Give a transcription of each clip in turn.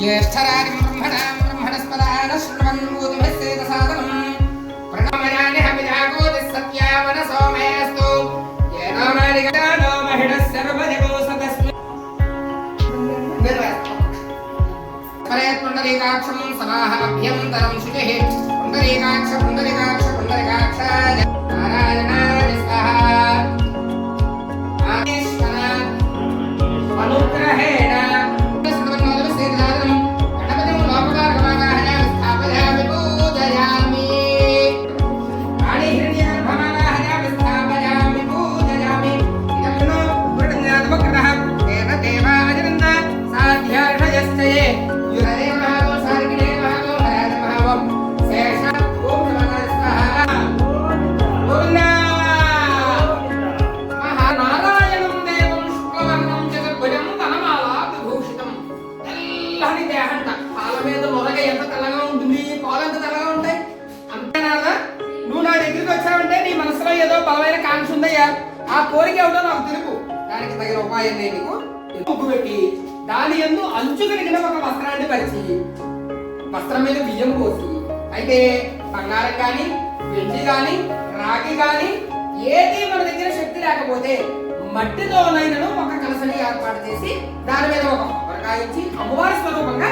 ज्येष्ठराजं ब्रह्मणस्पदान शृण्वन्नोतिभिस्सेदसादनं प्रणमयानि हविजागोदिः सत्यावनसो मेऽस्तु येनो नारिगतानो महिडः सर्वदिवो सदस्मि परेत् पुण्डरीकाक्षं समाह अभ्यन्तरं शुचिः पुण्डरीकाक्ष पुण्डरीकाक्ष पुण्डरीकाक्ष नारायणाय स्वाहा अनुग्रहेण गणपतिं लोकमार्गमागाहना स्थापयामि पूजयामि काणिहिरण्यगर्भमागाहना स्थापयामि पूजयामि इदं नो वृणज्ञातमकृतः तेन देवाजनन्द साध्यार्षयश्चये युरे महावो सार्गिणे महावो हराज महावो शेष ओम नमः स्वाहा गोविन्द ఆ కోరిక ఏమిటో నాకు తెలుపు దానికి తగిన ఉపాయం నీకు ముగ్గు పెట్టి దాని యందు అంచు కలిగిన ఒక వస్త్రాన్ని పరిచి వస్త్రం మీద బియ్యం పోసి అయితే బంగారం కానీ వెండి కానీ రాగి కానీ ఏది మన దగ్గర శక్తి లేకపోతే మట్టితోనైనను ఒక కలసని ఏర్పాటు చేసి దాని మీద ఒక కొబ్బరికాయ ఇచ్చి అమ్మవారి స్వరూపంగా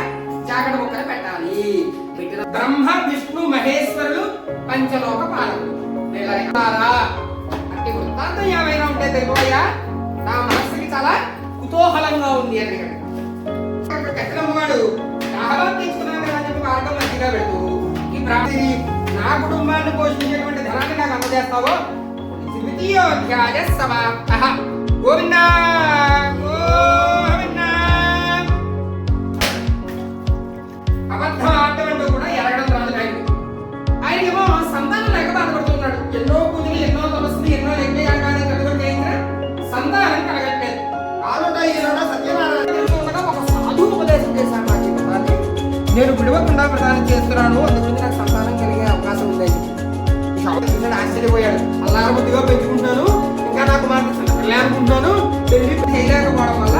జాగడ ముక్కలు పెట్టాలి. పెట్టిన బ్రహ్మ విష్ణు మహేశ్వరులు పంచలోక పాలకులు అంటే వృత్తాంతం ఏమైనా ఉంటే తెలుగుయ్యా నా మనస్సుకి చాలా కుతూహలంగా ఉంది అని కట్టినమ్మవాడు దాహవాన్ని తెచ్చుకున్నాను కదా అని చెప్పి మార్గం మంచిగా పెడుతూ ఈ బ్రాహ్మణి నా కుటుంబాన్ని పోషించేటువంటి ధనాన్ని నాకు అందజేస్తావో ద్వితీయోధ్యాయ సమాప్తః. గోవిందా గోవిందా. అబద్ధం ఆడటం కూడా ఎరగడం రాదు ఆయనకేమో సంతానం లేక బాధపడుతున్నాడు. ఎన్నో పూజలు ఎన్నో తపస్సులు ఎన్నో యజ్ఞయాగాలు కట్టుబడి చేయించిన సంతానం కలగట్లేదు. ఆరోట ఈరోట సత్యనారాయణ ఒక సాధు ఉపదేశం చేశాను నా జీవితాన్ని నేను విడవకుండా ప్రదానం చేస్తున్నాను, అందుగురించి నాకు సంతానం కలిగే అవకాశం ఉంది. ఆశ్చర్యపోయాడు. అల్లార బుద్ధిగా పెంచుకుంటాను, ఇంకా నాకు మాత్రం పిల్లలు అనుకుంటాను, పెళ్లి చేయలేకపోవడం వల్ల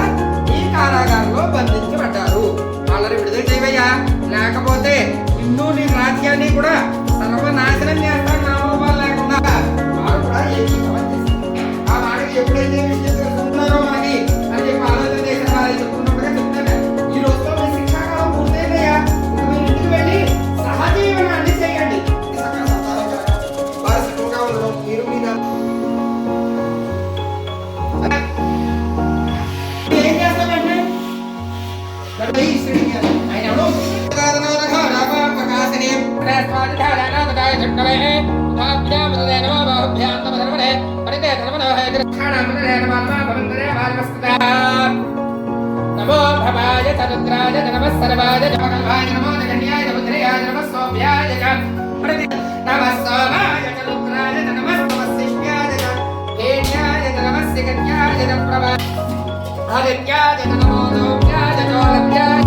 ఈ కారాగారంలో బంధించబడ్డారు. వాళ్ళని విడుదల చేయవయ్యా, లేకపోతే నిన్ను నీ రాజ్యాన్ని కూడా సర్వనాశనం చేస్తాను నామోపాలు లేకుండా. వారు కూడా ఆ మాటకి ఎప్పుడైతే విషయంలో మనకి అని చెప్పి ఆలోచన చేసిన వాళ్ళు చెప్పుకున్నట్టుగా చెప్తాను. ఈ రోజులో మీ శిక్షాకాలం పూర్తయిందయ్యా, మీరు ఇంటికి వెళ్ళి సహజీవనాన్ని చేయండి. వారు సుఖంగా ఉండడం మీరు మీద ఏం చేస్తామంటే ఆయన ఎవడో నమో భవాయ చతుద్రాయ నమః సర్వాయ జపకల్వాయ నమో జగన్యాయ బుద్ధ్రయాయ నమః సోభ్యాయ నమః సోమాయ చతుద్రాయ నమః నమఃశిష్యాయ హేన్యాయ నమః సిగన్యాయ ప్రభా ఆదిత్యాయ నమో దోభ్యాయ జోలభ్యాయ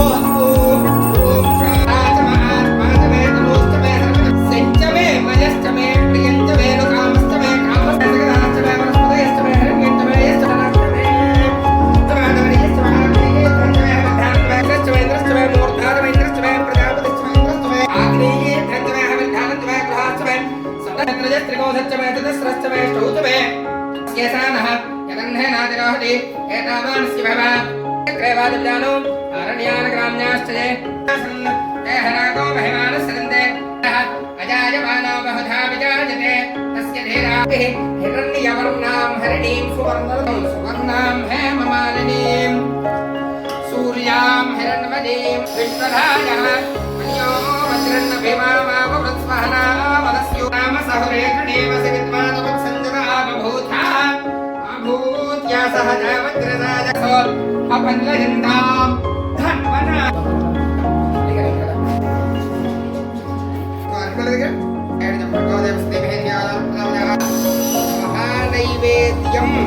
हिरण्यवर्णां हरिणीं सुवर्णां हेममालिनीं सूर्यां हिरण्मयीं विश्वधायाः मन्यो वज्रन्नभिमामावृत्स्वहना वदस्यो नाम सहुरे कृणेवसि विद्वानवत्सञ्जना बभूथा अभूत्या सहजा वज्रराजसो अपन्नयन्तां धन्वना महानैवेद्यम्